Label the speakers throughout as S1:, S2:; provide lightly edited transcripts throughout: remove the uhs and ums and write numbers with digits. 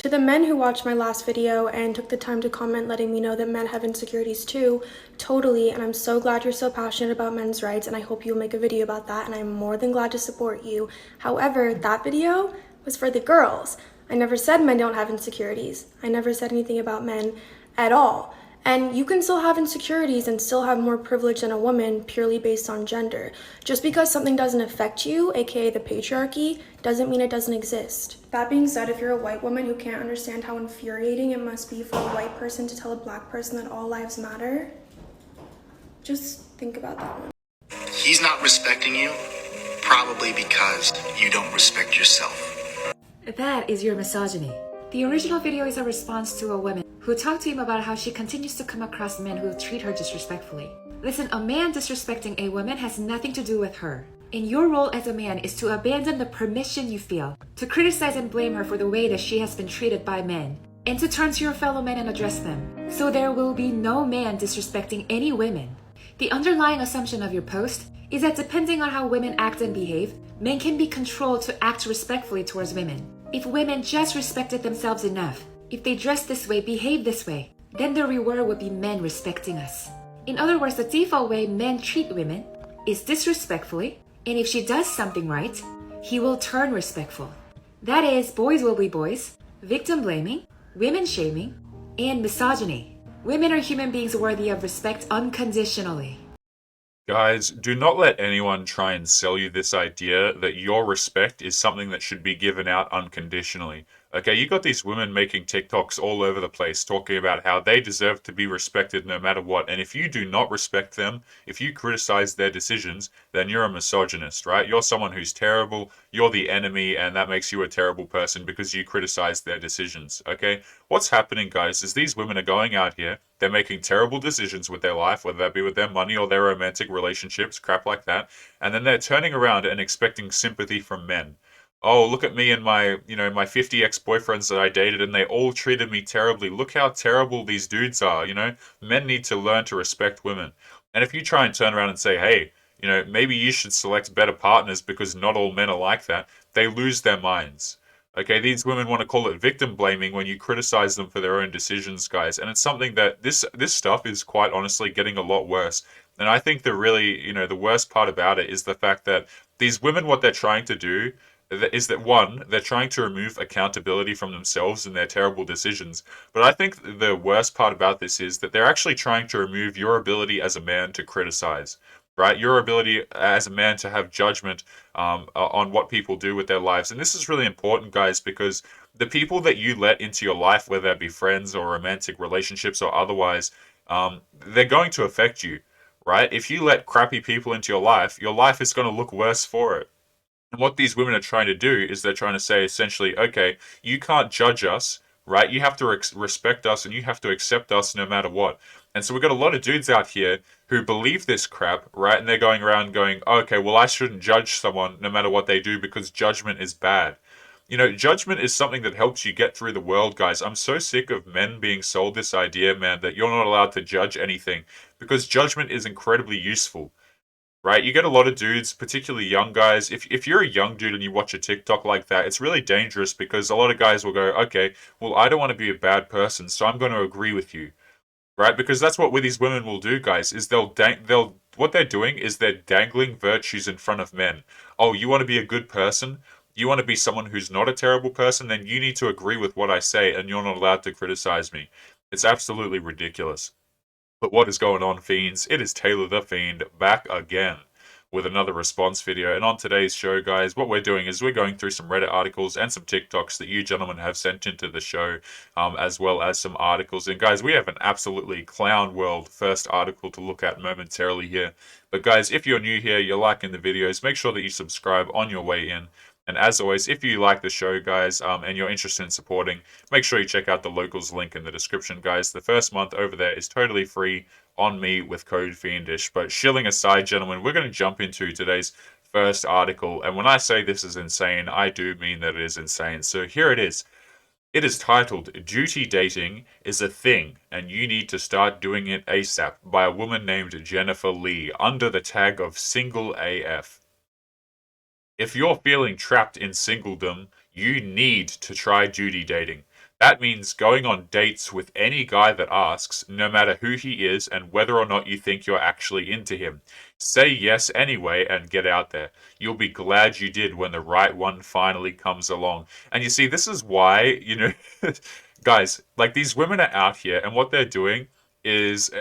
S1: To the men who watched my last video and took the time to comment letting me know that men have insecurities too, totally, and I'm so glad you're so passionate about men's rights, and I hope you'll make a video about that, and I'm more than glad to support you. However, that video was for the girls. I never said men don't have insecurities. I never said anything about men at all. And you can still have insecurities and still have more privilege than a woman purely based on gender. Just because something doesn't affect you, aka the patriarchy, doesn't mean it doesn't exist. That being said, if you're a white woman who can't understand how infuriating it must be for a white person to tell a black person that all lives matter, just think about that one.
S2: He's not respecting you, probably because you don't respect yourself.
S3: That is your misogyny. The original video is a response to a woman who talked to him about how she continues to come across men who treat her disrespectfully. Listen, a man disrespecting a woman has nothing to do with her. And your role as a man is to abandon the permission you feel to criticize and blame her for the way that she has been treated by men, and to turn to your fellow men and address them. So there will be no man disrespecting any women. The underlying assumption of your post is that depending on how women act and behave, men can be controlled to act respectfully towards women. If women just respected themselves enough, if they dress this way, behave this way, then the reward would be men respecting us. In other words, the default way men treat women is disrespectfully, and if she does something right, he will turn respectful. That is, boys will be boys, victim blaming, women shaming, and misogyny. Women are human beings worthy of respect unconditionally.
S4: Guys, do not let anyone try and sell you this idea that your respect is something that should be given out unconditionally. Okay, you got these women making TikToks all over the place talking about how they deserve to be respected no matter what. And if you do not respect them, if you criticize their decisions, then you're a misogynist, right? You're someone who's terrible, you're the enemy, and that makes you a terrible person because you criticize their decisions, okay? What's happening, guys, is these women are going out here, they're making terrible decisions with their life, whether that be with their money or their romantic relationships, crap like that, and then they're turning around and expecting sympathy from men. Oh, look at me and my 50 ex-boyfriends that I dated and they all treated me terribly. Look how terrible these dudes are, Men need to learn to respect women. And if you try and turn around and say, hey, maybe you should select better partners because not all men are like that, they lose their minds. Okay, these women want to call it victim blaming when you criticize them for their own decisions, guys. And it's something that this stuff is quite honestly getting a lot worse. And I think the worst part about it is the fact that these women, what they're trying to do is that one, they're trying to remove accountability from themselves and their terrible decisions. But I think the worst part about this is that they're actually trying to remove your ability as a man to criticize, right? Your ability as a man to have judgment on what people do with their lives. And this is really important, guys, because the people that you let into your life, whether that be friends or romantic relationships or otherwise, they're going to affect you, right? If you let crappy people into your life is going to look worse for it. And what these women are trying to do is they're trying to say essentially, okay, you can't judge us, right? You have to respect us and you have to accept us no matter what. And so we've got a lot of dudes out here who believe this crap, right? And they're going around going, okay, well, I shouldn't judge someone no matter what they do because judgment is bad. Judgment is something that helps you get through the world, guys. I'm so sick of men being sold this idea, man, that you're not allowed to judge anything because judgment is incredibly useful. Right, you get a lot of dudes, particularly young guys. If you're a young dude and you watch a TikTok like that, it's really dangerous because a lot of guys will go, okay, well, I don't want to be a bad person, so I'm going to agree with you, right? Because that's what these women will do, guys. Is what they're doing is they're dangling virtues in front of men. Oh, you want to be a good person? You want to be someone who's not a terrible person? Then you need to agree with what I say, and you're not allowed to criticize me. It's absolutely ridiculous. But what is going on, fiends? It is Taylor the Fiend back again with another response video. And on today's show, guys, what we're doing is we're going through some Reddit articles and some TikToks that you gentlemen have sent into the show, as well as some articles. And guys, we have an absolutely clown world first article to look at momentarily here. But guys, if you're new here, you're liking the videos, make sure that you subscribe on your way in. And as always, if you like the show, guys, and you're interested in supporting, make sure you check out the locals link in the description, guys. The first month over there is totally free on me with code Fiendish. But shilling aside, gentlemen, we're going to jump into today's first article. And when I say this is insane, I do mean that it is insane. So here it is. It is titled, Duty Dating is a Thing, and You Need to Start Doing It ASAP by a woman named Jennifer Lee under the tag of Single AF. If you're feeling trapped in singledom, you need to try duty dating. That means going on dates with any guy that asks, no matter who he is and whether or not you think you're actually into him. Say yes anyway and get out there. You'll be glad you did when the right one finally comes along. And you see, this is why, guys, like these women are out here and what they're doing is,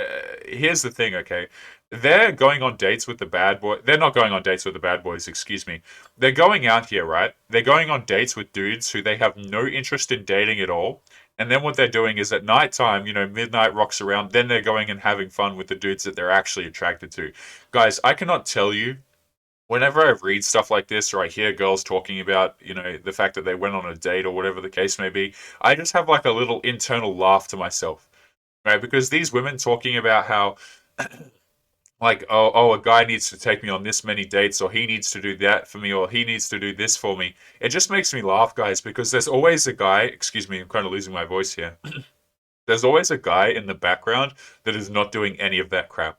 S4: here's the thing, okay? They're going on dates with the bad boy. They're not going on dates with the bad boys, excuse me. They're going out here, right? They're going on dates with dudes who they have no interest in dating at all. And then what they're doing is at nighttime, midnight rocks around, then they're going and having fun with the dudes that they're actually attracted to. Guys, I cannot tell you, whenever I read stuff like this or I hear girls talking about, the fact that they went on a date or whatever the case may be, I just have like a little internal laugh to myself, right? Because these women talking about how like, a guy needs to take me on this many dates, or he needs to do that for me, or he needs to do this for me. It just makes me laugh, guys, because there's always a guy, excuse me, I'm kind of losing my voice here. There's always a guy in the background that is not doing any of that crap.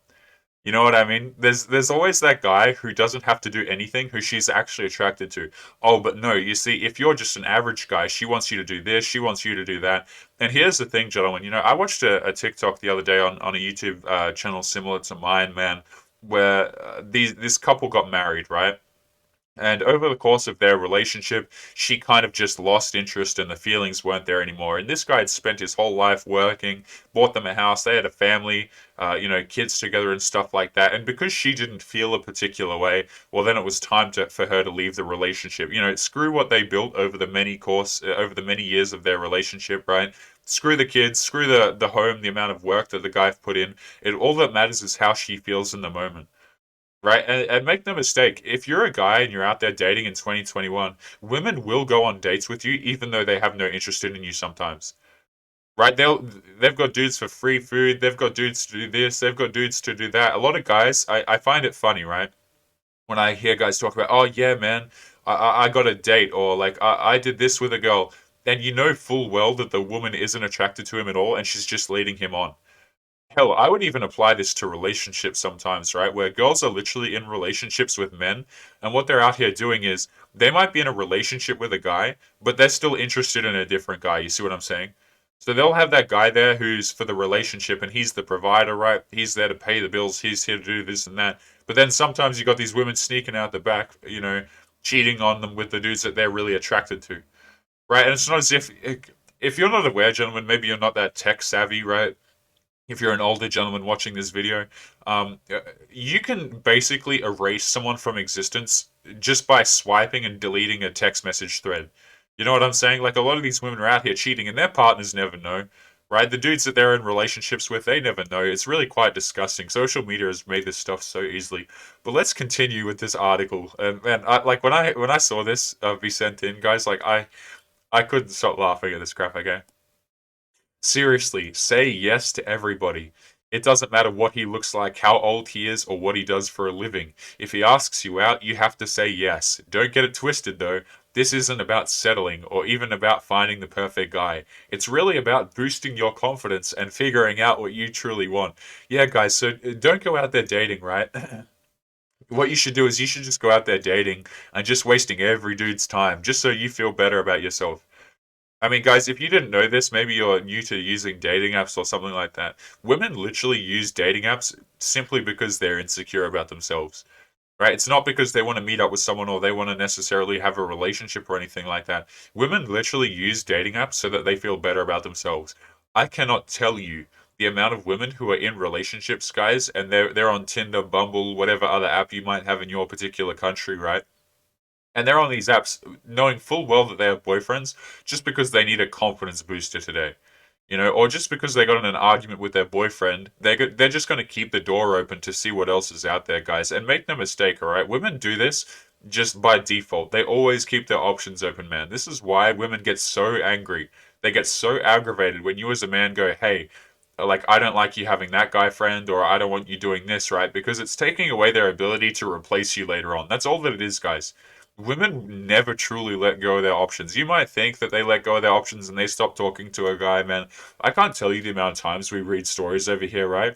S4: You know what I mean? There's always that guy who doesn't have to do anything, who she's actually attracted to. Oh, but no, you see, if you're just an average guy, she wants you to do this, she wants you to do that. And here's the thing, gentlemen. I watched a TikTok the other day on a YouTube channel similar to mine, man, where this couple got married, right? And over the course of their relationship, she kind of just lost interest and the feelings weren't there anymore. And this guy had spent his whole life working, bought them a house, they had a family, kids together and stuff like that. And because she didn't feel a particular way, well, then it was time for her to leave the relationship. Screw what they built over the many years of their relationship, right? Screw the kids, screw the home, the amount of work that the guy put in. All that matters is how she feels in the moment. Right, and make no mistake, if you're a guy and you're out there dating in 2021, women will go on dates with you even though they have no interest in you sometimes. Right? They've got dudes for free food, they've got dudes to do this, they've got dudes to do that. A lot of guys, I find it funny, right? When I hear guys talk about, oh yeah, man, I got a date, or like I did this with a girl, and you know full well that the woman isn't attracted to him at all and she's just leading him on. Hell, I would even apply this to relationships sometimes, right? Where girls are literally in relationships with men, and what they're out here doing is they might be in a relationship with a guy, but they're still interested in a different guy. You see what I'm saying? So they'll have that guy there who's for the relationship, and he's the provider, right? He's there to pay the bills, he's here to do this and that. But then sometimes you got these women sneaking out the back, cheating on them with the dudes that they're really attracted to, right? And it's not as if you're not aware, gentlemen, maybe you're not that tech savvy, right? If you're an older gentleman watching this video, you can basically erase someone from existence just by swiping and deleting a text message thread. You know what I'm saying? Like a lot of these women are out here cheating and their partners never know, right? The dudes that they're in relationships with, they never know. It's really quite disgusting. Social media has made this stuff so easily. But let's continue with this article. And like when I saw this be sent in, guys, like I couldn't stop laughing at this crap. Okay. Seriously, say yes to everybody. It doesn't matter what he looks like, how old he is, or what he does for a living. If he asks you out, you have to say yes. Don't get it twisted though. This isn't about settling or even about finding the perfect guy. It's really about boosting your confidence and figuring out what you truly want. Yeah, guys, so don't go out there dating, right? What you should do is you should just go out there dating and just wasting every dude's time just so you feel better about yourself. I mean, guys, if you didn't know this, maybe you're new to using dating apps or something like that. Women literally use dating apps simply because they're insecure about themselves, right? It's not because they want to meet up with someone or they want to necessarily have a relationship or anything like that. Women literally use dating apps so that they feel better about themselves. I cannot tell you the amount of women who are in relationships, guys, and they're on Tinder, Bumble, whatever other app you might have in your particular country, right? And they're on these apps knowing full well that they have boyfriends just because they need a confidence booster today. Or just because they got in an argument with their boyfriend, they're just going to keep the door open to see what else is out there, guys. And make no mistake, all right? Women do this just by default. They always keep their options open, man. This is why women get so angry. They get so aggravated when you as a man go, hey, like, I don't like you having that guy friend, or I don't want you doing this, right? Because it's taking away their ability to replace you later on. That's all that it is, guys. Women never truly let go of their options. You might think that they let go of their options and they stop talking to a guy, man. I can't tell you the amount of times we read stories over here, right?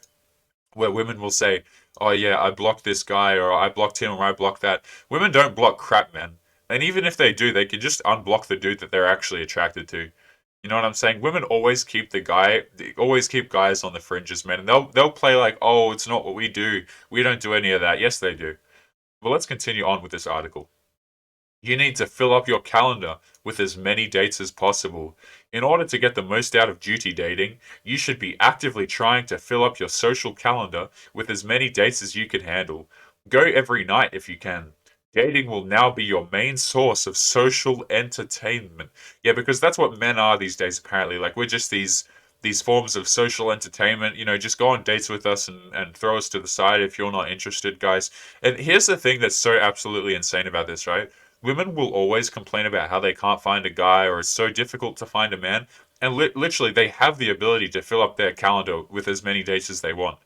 S4: Where women will say, oh yeah, I blocked this guy, or I blocked him, or I blocked that. Women don't block crap, man. And even if they do, they can just unblock the dude that they're actually attracted to. You know what I'm saying? Women always keep they always keep guys on the fringes, man. And they'll play like, oh, it's not what we do. We don't do any of that. Yes, they do. But let's continue on with this article. You need to fill up your calendar with as many dates as possible. In order to get the most out of duty dating, you should be actively trying to fill up your social calendar with as many dates as you can handle. Go every night if you can. Dating will now be your main source of social entertainment. Yeah, because that's what men are these days, apparently. Like, we're just these forms of social entertainment. Just go on dates with us and throw us to the side if you're not interested, guys. And here's the thing that's so absolutely insane about this, right? Women will always complain about how they can't find a guy or it's so difficult to find a man. And literally, they have the ability to fill up their calendar with as many dates as they want.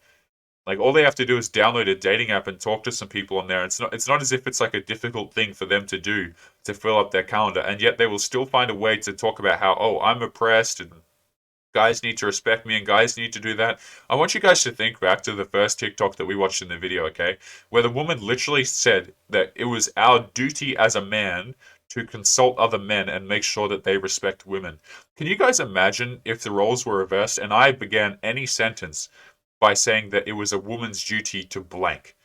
S4: Like, all they have to do is download a dating app and talk to some people on there. It's not as if it's like a difficult thing for them to do to fill up their calendar, and yet they will still find a way to talk about how, oh, I'm oppressed and guys need to respect me and guys need to do that. I want you guys to think back to the first TikTok that we watched in the video, okay? Where the woman literally said that it was our duty as a man to consult other men and make sure that they respect women. Can you guys imagine if the roles were reversed and I began any sentence by saying that it was a woman's duty to blank?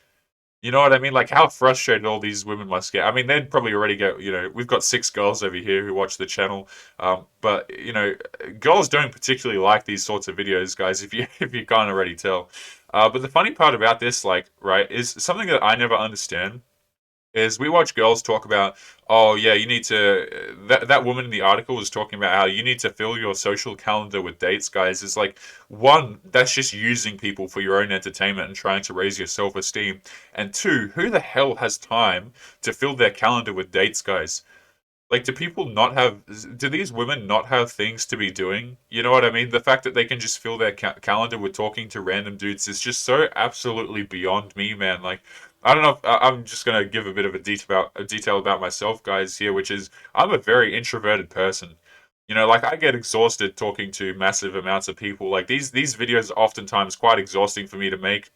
S4: You know what I mean? Like, how frustrated all these women must get. I mean, they'd probably already get, we've got 6 girls over here who watch the channel. But, girls don't particularly like these sorts of videos, guys, if you if you can't already tell. But the funny part about this, like, right, is something that I never understand is we watch girls talk about, oh yeah, you need to. That woman in the article was talking about how you need to fill your social calendar with dates, guys. It's like, one, that's just using people for your own entertainment and trying to raise your self-esteem, and two, who the hell has time to fill their calendar with dates, guys? Like, do these women not have things to be doing? You know what I mean? The fact that they can just fill their calendar with talking to random dudes is just so absolutely beyond me, man. Like, I don't know if I'm just gonna give a bit of a detail about myself, guys, here, which is I'm a very introverted person. Like, I get exhausted talking to massive amounts of people. Like, these videos are oftentimes quite exhausting for me to make,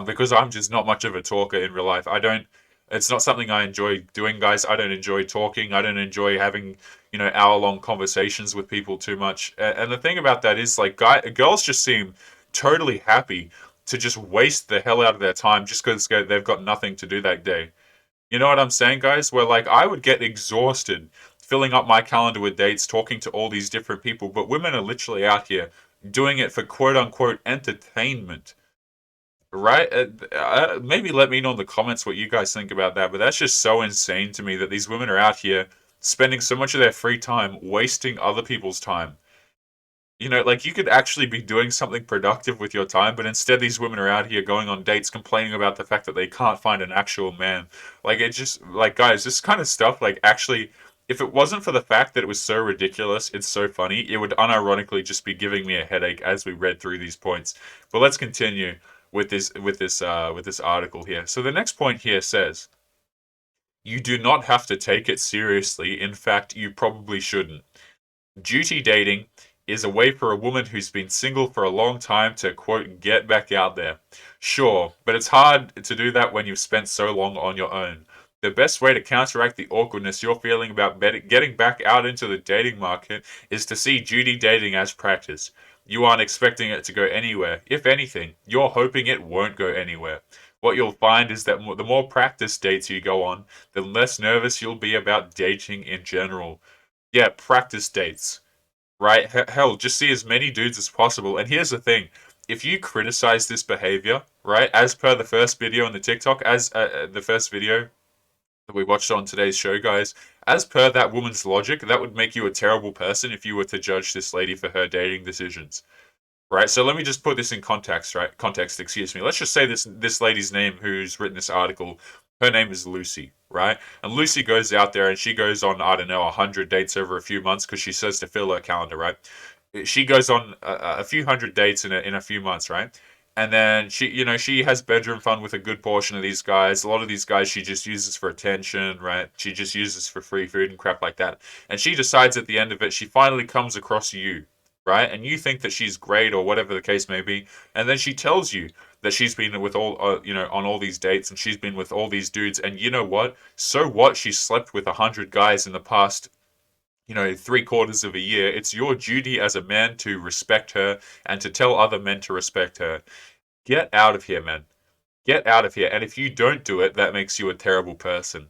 S4: because I'm just not much of a talker in real life. I don't. It's not something I enjoy doing, guys. I don't enjoy talking. I don't enjoy having, hour-long conversations with people too much. And the thing about that is, like, girls just seem totally happy to just waste the hell out of their time just because they've got nothing to do that day. You know what I'm saying, guys? Where, like, I would get exhausted filling up my calendar with dates, talking to all these different people, but women are literally out here doing it for quote-unquote entertainment. Right? Maybe let me know in the comments what you guys think about that. But that's just so insane to me that these women are out here spending so much of their free time wasting other people's time. Like, you could actually be doing something productive with your time, but instead these women are out here going on dates complaining about the fact that they can't find an actual man. Like, it just, like, guys, this kind of stuff, like, actually, if it wasn't for the fact that it was so ridiculous, it's so funny, it would unironically just be giving me a headache as we read through these points. But let's continue with this article here. So the next point here says, you do not have to take it seriously. In fact, you probably shouldn't. Duty dating is a way for a woman who's been single for a long time to, quote, get back out there. Sure, but it's hard to do that when you've spent so long on your own. The best way to counteract the awkwardness you're feeling about getting back out into the dating market is to see duty dating as practice. You aren't expecting it to go anywhere. If anything, you're hoping it won't go anywhere. What you'll find is that the more practice dates you go on, the less nervous you'll be about dating in general. Yeah, practice dates, right? Hell, just see as many dudes as possible. And here's the thing. If you criticize this behavior, right, as per the first video on the TikTok, as the first video that we watched on today's show, guys, as per that woman's logic, that would make you a terrible person if you were to judge this lady for her dating decisions. Right, so let me just put this in context, right? Context, excuse me. Let's just say this lady's name who's written this article, her name is Lucy, right? And Lucy goes out there and she goes on, I don't know, 100 dates over a few months because she says to fill her calendar, right? She goes on a few hundred dates in a few months, right? And then she has bedroom fun with a good portion of these guys. A lot of these guys she just uses for attention, right? She just uses for free food and crap like that. And she decides at the end of it, she finally comes across you, right? And you think that she's great or whatever the case may be. And then she tells you that she's been with on all these dates and she's been with all these dudes. And you know what? So what? She slept with 100 guys in the past 3/4 of a year, it's your duty as a man to respect her and to tell other men to respect her. Get out of here, man. Get out of here. And if you don't do it, that makes you a terrible person.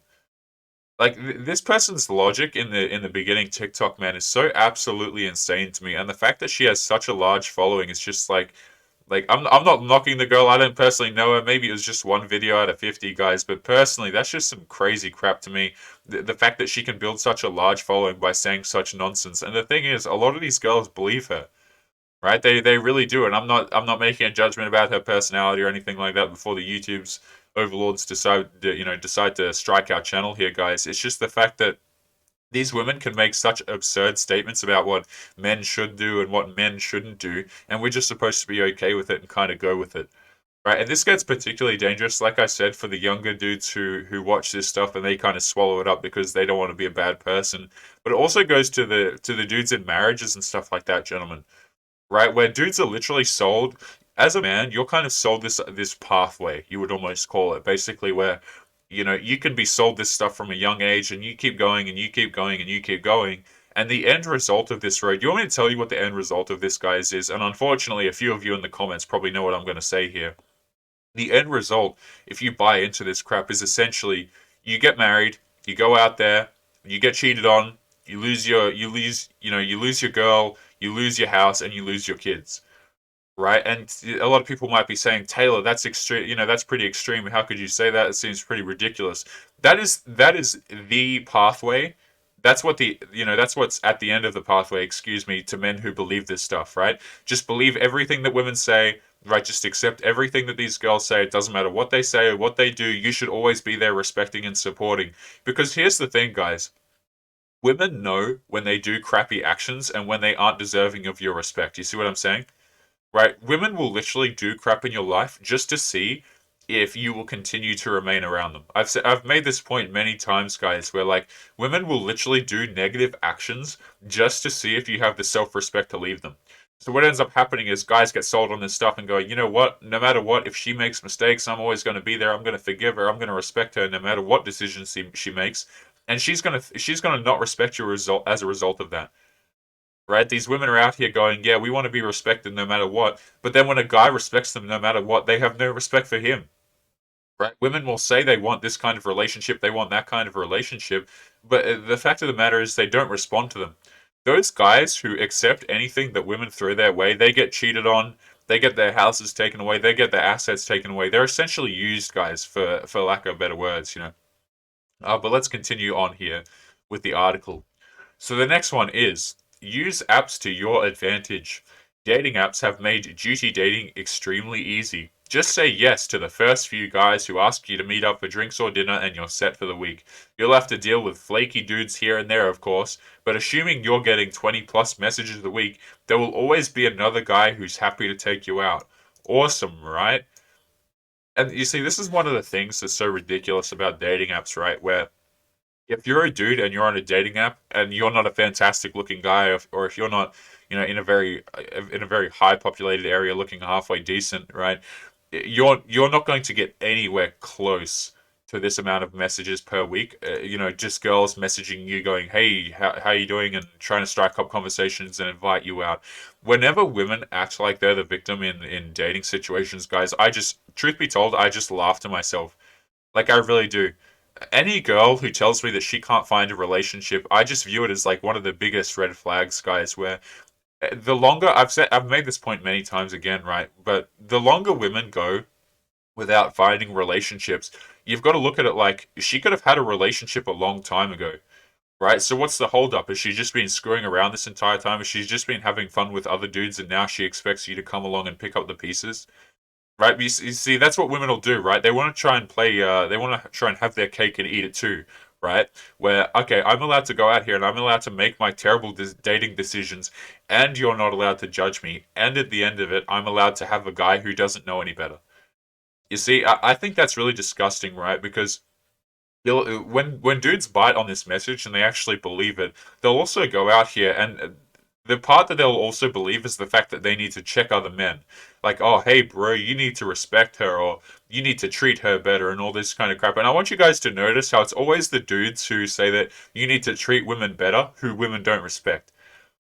S4: Like this person's logic in the beginning TikTok, man, is so absolutely insane to me. And the fact that she has such a large following is just like I'm not knocking the girl. I don't personally know her. Maybe it was just one video out of 50 guys, but personally, that's just some crazy crap to me. The fact that she can build such a large following by saying such nonsense. And the thing is, a lot of these girls believe her, right? They really do. And I'm not making a judgment about her personality or anything like that before the YouTube's overlords decide to strike our channel here, guys. It's just the fact that these women can make such absurd statements about what men should do and what men shouldn't do, and we're just supposed to be okay with it and kind of go with it, right? And this gets particularly dangerous, like I said, for the younger dudes who watch this stuff and they kind of swallow it up because they don't want to be a bad person. But it also goes to the dudes in marriages and stuff like that, gentlemen, right? Where dudes are literally sold. As a man, you're kind of sold this pathway, you would almost call it, basically, where you can be sold this stuff from a young age, and you keep going and you keep going and you keep going. And the end result of this road, you want me to tell you what the end result of this, guys, is? And unfortunately, a few of you in the comments probably know what I'm going to say here. The end result, if you buy into this crap, is essentially you get married, you go out there, you get cheated on, you lose your girl, you lose your house, and you lose your kids, right? And a lot of people might be saying, Taylor, that's extreme. That's pretty extreme. How could you say that? It seems pretty ridiculous. That is the pathway. That's what's at the end of the pathway, excuse me, to men who believe this stuff, right? Just believe everything that women say, right? Just accept everything that these girls say. It doesn't matter what they say or what they do. You should always be there respecting and supporting. Because here's the thing, guys. Women know when they do crappy actions and when they aren't deserving of your respect. You see what I'm saying? Right? Women will literally do crap in your life just to see if you will continue to remain around them. I've made this point many times, guys, where like women will literally do negative actions just to see if you have the self-respect to leave them. So what ends up happening is guys get sold on this stuff and go, you know what? No matter what, if she makes mistakes, I'm always going to be there. I'm going to forgive her. I'm going to respect her no matter what decisions she makes. And she's gonna not respect you as a result of that, right? These women are out here going, yeah, we want to be respected no matter what. But then when a guy respects them no matter what, they have no respect for him, right? Women will say they want this kind of relationship, they want that kind of relationship, but the fact of the matter is they don't respond to them. Those guys who accept anything that women throw their way, they get cheated on, they get their houses taken away, they get their assets taken away. They're essentially used, guys, for lack of better words. But let's continue on here with the article. So the next one is use apps to your advantage. Dating apps have made duty dating extremely easy. Just say yes to the first few guys who ask you to meet up for drinks or dinner and you're set for the week. You'll have to deal with flaky dudes here and there, of course, but assuming you're getting 20 plus messages a week, there will always be another guy who's happy to take you out. Awesome, right? And you see, this is one of the things that's so ridiculous about dating apps, right? Where if you're a dude and you're on a dating app and you're not a fantastic looking guy, or if you're not, in a very high populated area looking halfway decent, right? You're not going to get anywhere close to this amount of messages per week. Just girls messaging you going, "Hey, how you doing?" and trying to strike up conversations and invite you out. Whenever women act like they're the victim in dating situations, guys, truth be told, I just laugh to myself. Like I really do. Any girl who tells me that she can't find a relationship, I just view it as like one of the biggest red flags, guys, where the longer I've made this point many times again, right? But the longer women go without finding relationships, you've got to look at it like she could have had a relationship a long time ago, right? So what's the holdup? Has she just been screwing around this entire time? Has she just been having fun with other dudes and now she expects you to come along and pick up the pieces? Right, you see, that's what women will do, right? They want to try and play, they want to try and have their cake and eat it too, right? Where, okay, I'm allowed to go out here and I'm allowed to make my terrible dating decisions, and you're not allowed to judge me. And at the end of it, I'm allowed to have a guy who doesn't know any better. You see, I think that's really disgusting, right? Because when dudes bite on this message and they actually believe it, they'll also go out here and the part that they'll also believe is the fact that they need to check other men. Like, oh, hey, bro, you need to respect her, or you need to treat her better, and all this kind of crap. And I want you guys to notice how it's always the dudes who say that you need to treat women better who women don't respect.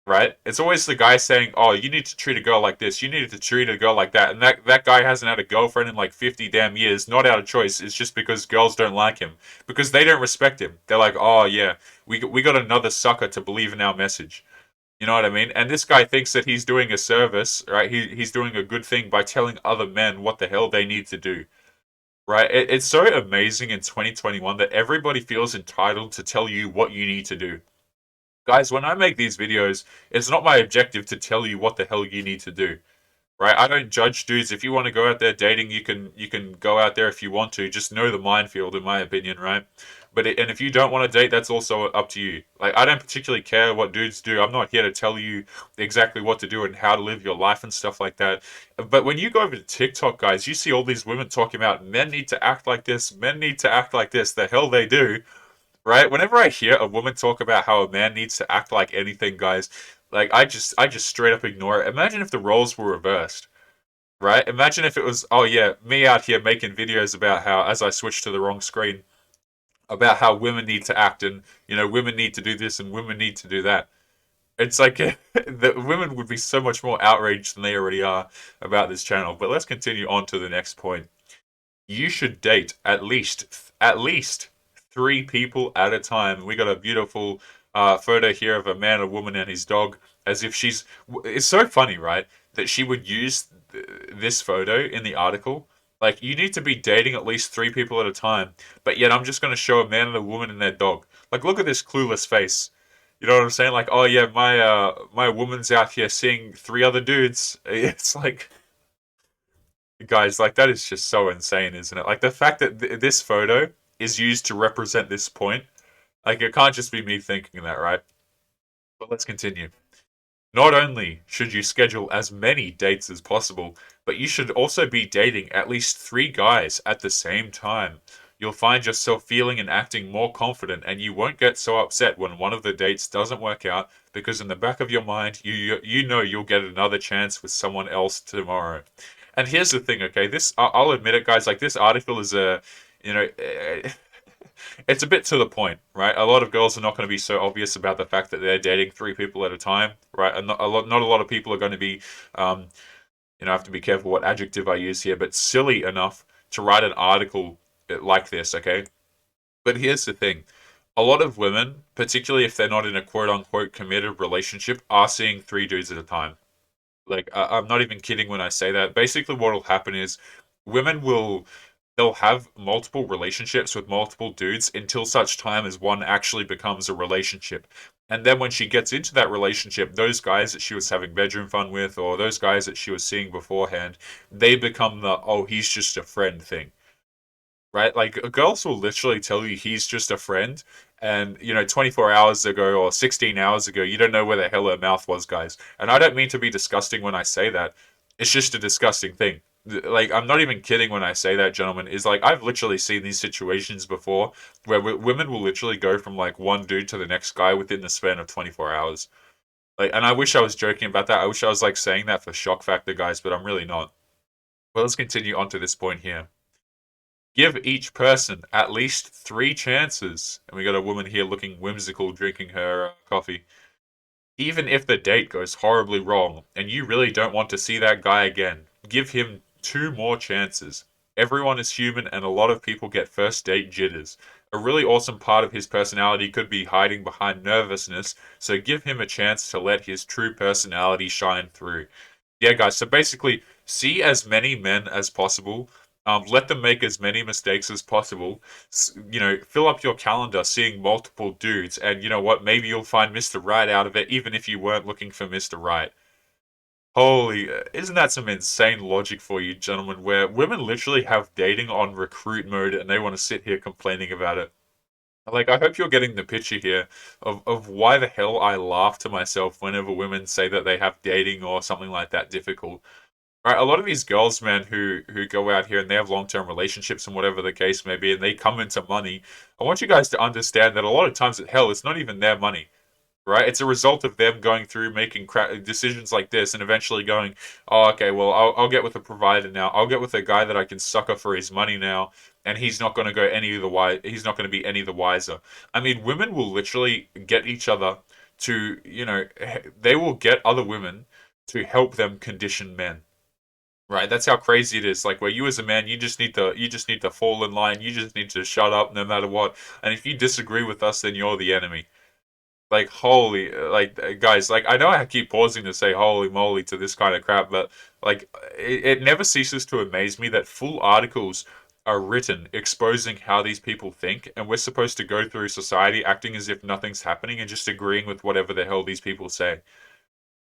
S4: Right? It's always the guy saying, "Oh, you need to treat a girl like this. You need to treat a girl like that." And that guy hasn't had a girlfriend in like 50 damn years, not out of choice. It's just because girls don't like him because they don't respect him. They're like, "Oh yeah, we got another sucker to believe in our message." You know what I mean? And this guy thinks that he's doing a service, right? He's doing a good thing by telling other men what the hell they need to do. Right? It's so amazing in 2021 that everybody feels entitled to tell you what you need to do. Guys, when I make these videos, it's not my objective to tell you what the hell you need to do. Right? I don't judge dudes. If you want to go out there dating, you can go out there if you want to. Just know the minefield, in my opinion, right? And if you don't want to date, that's also up to you. Like, I don't particularly care what dudes do. I'm not here to tell you exactly what to do and how to live your life and stuff like that. But when you go over to TikTok, guys, you see all these women talking about men need to act like this, men need to act like this. The hell they do, right? Whenever I hear a woman talk about how a man needs to act like anything, guys, like I just straight up ignore it. Imagine if the roles were reversed, right? Imagine if it was, oh yeah, me out here making videos about how, as I switched to the wrong screen, about how women need to act and women need to do this and women need to do that. It's like the women would be so much more outraged than they already are about this channel. But let's continue on to the next point. You should date at least three people at a time. We got a beautiful photo here of a man, a woman, and his dog. As if she's. It's so funny, right? That she would use this photo in the article. Like, you need to be dating at least three people at a time. But yet, I'm just going to show a man and a woman and their dog. Like, look at this clueless face. You know what I'm saying? Like, oh yeah, my woman's out here seeing three other dudes. It's like, guys, like, that is just so insane, isn't it? Like, the fact that this photo is used to represent this point, like, it can't just be me thinking that, right? But let's continue. Not only should you schedule as many dates as possible, but you should also be dating at least three guys at the same time. You'll find yourself feeling and acting more confident, and you won't get so upset when one of the dates doesn't work out because in the back of your mind, you know you'll get another chance with someone else tomorrow. And here's the thing, okay? I'll admit it, guys. Like, this article is you know, it's a bit to the point, right? A lot of girls are not going to be so obvious about the fact that they're dating three people at a time, right? And not a lot of people are going to be, I have to be careful what adjective I use here, but silly enough to write an article like this, okay? But here's the thing. A lot of women, particularly if they're not in a quote unquote committed relationship, are seeing three dudes at a time. Like, I'm not even kidding when I say that. Basically, what will happen is women will they'll have multiple relationships with multiple dudes until such time as one actually becomes a relationship. And then when she gets into that relationship, those guys that she was having bedroom fun with, or those guys that she was seeing beforehand, they become the, oh, he's just a friend thing. Right? Like, girls will literally tell you he's just a friend, and 24 hours ago or 16 hours ago, you don't know where the hell her mouth was, guys. And I don't mean to be disgusting when I say that. It's just a disgusting thing. Like, I'm not even kidding when I say that, gentlemen. Is like, I've literally seen these situations before where women will literally go from like one dude to the next guy within the span of 24 hours. Like, and I wish I was joking about that. I wish I was like saying that for shock factor, guys, but I'm really not. Well, let's continue on to this point here. Give each person at least three chances. And we got a woman here looking whimsical, drinking her coffee. Even if the date goes horribly wrong, and you really don't want to see that guy again, give him two more chances. Everyone is human, and a lot of people get first date jitters. A really awesome part of his personality could be hiding behind nervousness, so give him a chance to let his true personality shine through. Yeah, guys, so basically, see as many men as possible. Let them make as many mistakes as possible. Fill up your calendar seeing multiple dudes, and you know what? Maybe you'll find Mr. Right out of it, even if you weren't looking for Mr. Right. Holy, isn't that some insane logic for you, gentlemen, where women literally have dating on recruit mode and they want to sit here complaining about it? Like, I hope you're getting the picture here of why the hell I laugh to myself whenever women say that they have dating or something like that difficult. Right, a lot of these girls, man, who go out here and they have long-term relationships and whatever the case may be, and they come into money. I want you guys to understand that a lot of times at hell, it's not even their money. right? It's a result of them going through making decisions like this and eventually going, oh, okay, well, I'll get with a provider now. I'll get with a guy that I can sucker for his money now, and he's not going to go any of the wise. He's not going to be any the wiser. I mean, women will literally get each other to, they will get other women to help them condition men. Right, that's how crazy it is. Like where you as a man, you just need to fall in line. You just need to shut up no matter what. And if you disagree with us, then you're the enemy. Like holy, guys, like I know I keep pausing to say holy moly to this kind of crap, but like it never ceases to amaze me that full articles are written exposing how these people think, and we're supposed to go through society acting as if nothing's happening and just agreeing with whatever the hell these people say.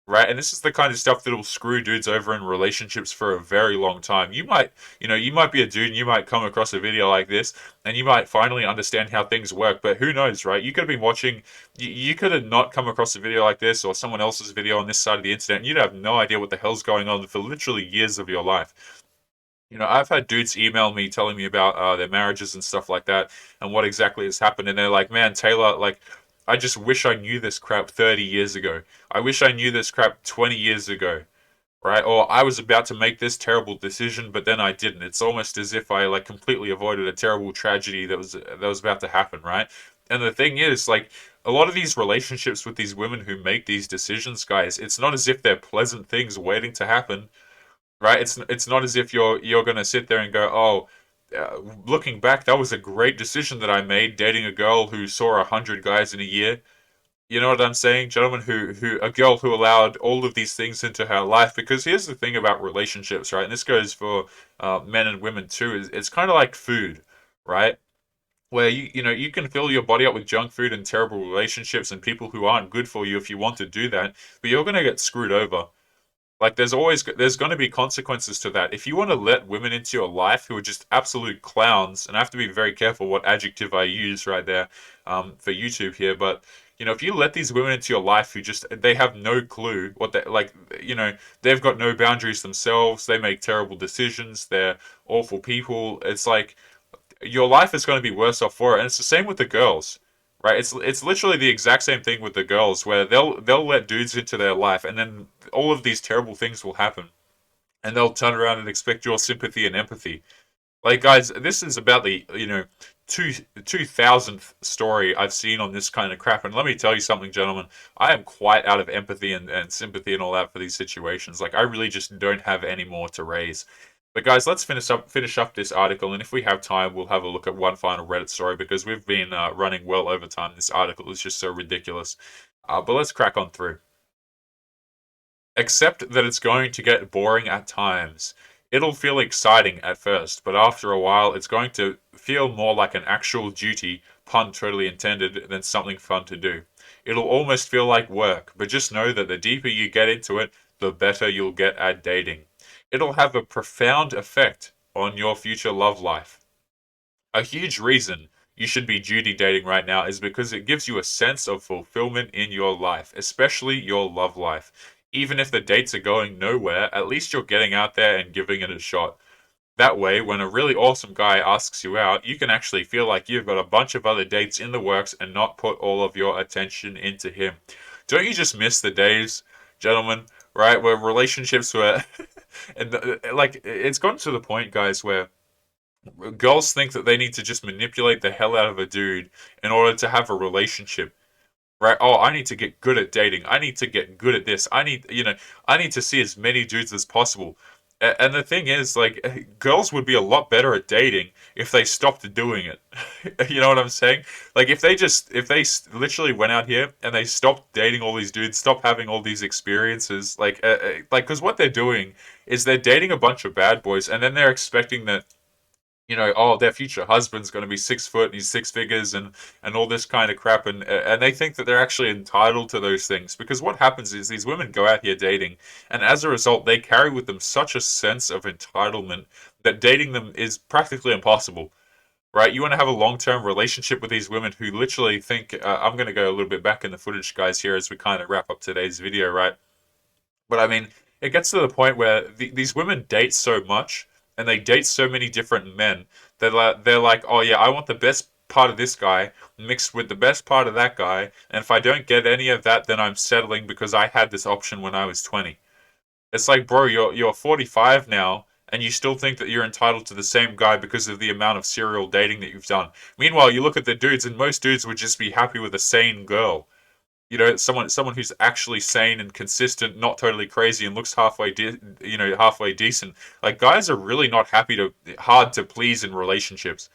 S4: Right, and this is the kind of stuff that'll screw dudes over in relationships for a very long time. You might be a dude and you might come across a video like this and you might finally understand how things work, but who knows, right? You could have been watching, you could have not come across a video like this or someone else's video on this side of the internet, and you'd have no idea what the hell's going on for literally years of your life. I've had dudes email me telling me about their marriages and stuff like that and what exactly has happened. And they're like, man, Taylor, like, I just wish I knew this crap 30 years ago. I wish I knew this crap 20 years ago, right? Or I was about to make this terrible decision, but then I didn't. It's almost as if I like completely avoided a terrible tragedy that was about to happen, right? And the thing is, like, a lot of these relationships with these women who make these decisions, guys, it's not as if they're pleasant things waiting to happen, right? It's not as if you're gonna sit there and go, oh, looking back, that was a great decision that I made dating a girl who saw 100 guys in a year. You know what I'm saying, gentlemen? Who a girl who allowed all of these things into her life. Because here's the thing about relationships, right? And this goes for men and women too. Is it's kind of like food, right? Where you can fill your body up with junk food and terrible relationships and people who aren't good for you if you want to do that, but you're gonna get screwed over. Like there's going to be consequences to that. If you want to let women into your life who are just absolute clowns, and I have to be very careful what adjective I use right there for YouTube here, but if you let these women into your life who just they have no clue what they like, they've got no boundaries themselves, they make terrible decisions, they're awful people. It's like your life is going to be worse off for it. And it's the same with the girls, right? It's literally the exact same thing with the girls, where they'll let dudes into their life, and then all of these terrible things will happen, and they'll turn around and expect your sympathy and empathy. Like, guys, this is about the two thousandth story I've seen on this kind of crap, and let me tell you something, gentlemen. I am quite out of empathy and sympathy and all that for these situations. Like, I really just don't have any more to raise. But guys, let's finish up this article, and if we have time, we'll have a look at one final Reddit story because we've been running well over time. This article is just so ridiculous. But let's crack on through. Accept that it's going to get boring at times. It'll feel exciting at first, but after a while, it's going to feel more like an actual duty, pun totally intended, than something fun to do. It'll almost feel like work, but just know that the deeper you get into it, the better you'll get at dating. It'll have a profound effect on your future love life. A huge reason you should be duty dating right now is because it gives you a sense of fulfillment in your life, especially your love life. Even if the dates are going nowhere, at least you're getting out there and giving it a shot. That way, when a really awesome guy asks you out, you can actually feel like you've got a bunch of other dates in the works and not put all of your attention into him. Don't you just miss the days, gentlemen, right, where relationships were and like it's gotten to the point, guys, where girls think that they need to just manipulate the hell out of a dude in order to have a relationship. Right? Oh, I need to get good at dating. I need to get good at this. I need to see as many dudes as possible. And the thing is, like, girls would be a lot better at dating if they stopped doing it. You know what I'm saying? Like, if they literally went out here and they stopped dating all these dudes, stopped having all these experiences, because what they're doing is they're dating a bunch of bad boys, and then they're expecting that oh, their future husband's going to be 6 foot and he's six figures and all this kind of crap, and they think that they're actually entitled to those things because what happens is these women go out here dating, and as a result, they carry with them such a sense of entitlement that dating them is practically impossible. Right? You want to have a long-term relationship with these women who literally think, I'm going to go a little bit back in the footage, guys, here as we kind of wrap up today's video, right? But I mean, it gets to the point where these women date so much and they date so many different men. They're like, oh yeah, I want the best part of this guy mixed with the best part of that guy, and if I don't get any of that, then I'm settling because I had this option when I was 20. It's like, bro, you're 45 now, and you still think that you're entitled to the same guy because of the amount of serial dating that you've done. Meanwhile, you look at the dudes, and most dudes would just be happy with a sane girl. You know, someone who's actually sane and consistent, not totally crazy, and looks halfway decent. Like, guys are really not hard to please in relationships.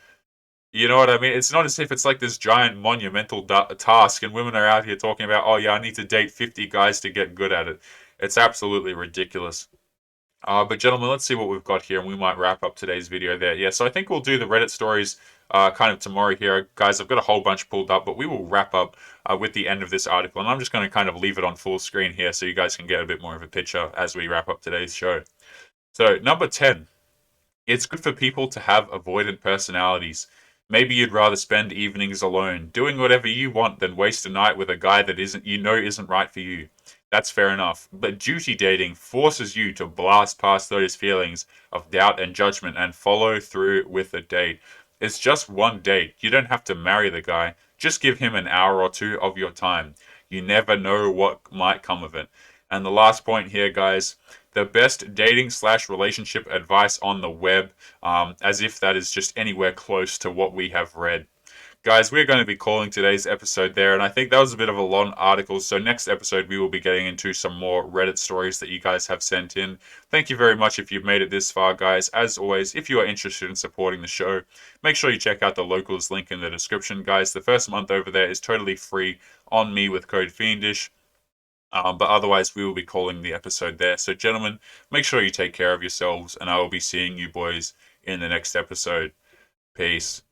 S4: You know what I mean? It's not as if it's like this giant monumental task, and women are out here talking about, oh yeah, I need to date 50 guys to get good at it. It's absolutely ridiculous. But gentlemen, let's see what we've got here, and we might wrap up today's video there. Yeah, so I think we'll do the Reddit stories kind of tomorrow here. Guys, I've got a whole bunch pulled up, but we will wrap up with the end of this article, and I'm just going to kind of leave it on full screen here so you guys can get a bit more of a picture as we wrap up today's show. So, number 10. It's good for people to have avoidant personalities. Maybe you'd rather spend evenings alone, doing whatever you want than waste a night with a guy that isn't right for you. That's fair enough. But duty dating forces you to blast past those feelings of doubt and judgment and follow through with a date. It's just one date. You don't have to marry the guy. Just give him an hour or two of your time. You never know what might come of it. And the last point here, guys, the best dating/relationship advice on the web, as if that is just anywhere close to what we have read. Guys, we're going to be calling today's episode there, and I think that was a bit of a long article, so next episode we will be getting into some more Reddit stories that you guys have sent in. Thank you very much if you've made it this far, guys. As always, if you are interested in supporting the show, make sure you check out the Locals link in the description, guys. The first month over there is totally free on me with code Fiendish. But otherwise, we will be calling the episode there. So, gentlemen, make sure you take care of yourselves, and I will be seeing you boys in the next episode. Peace.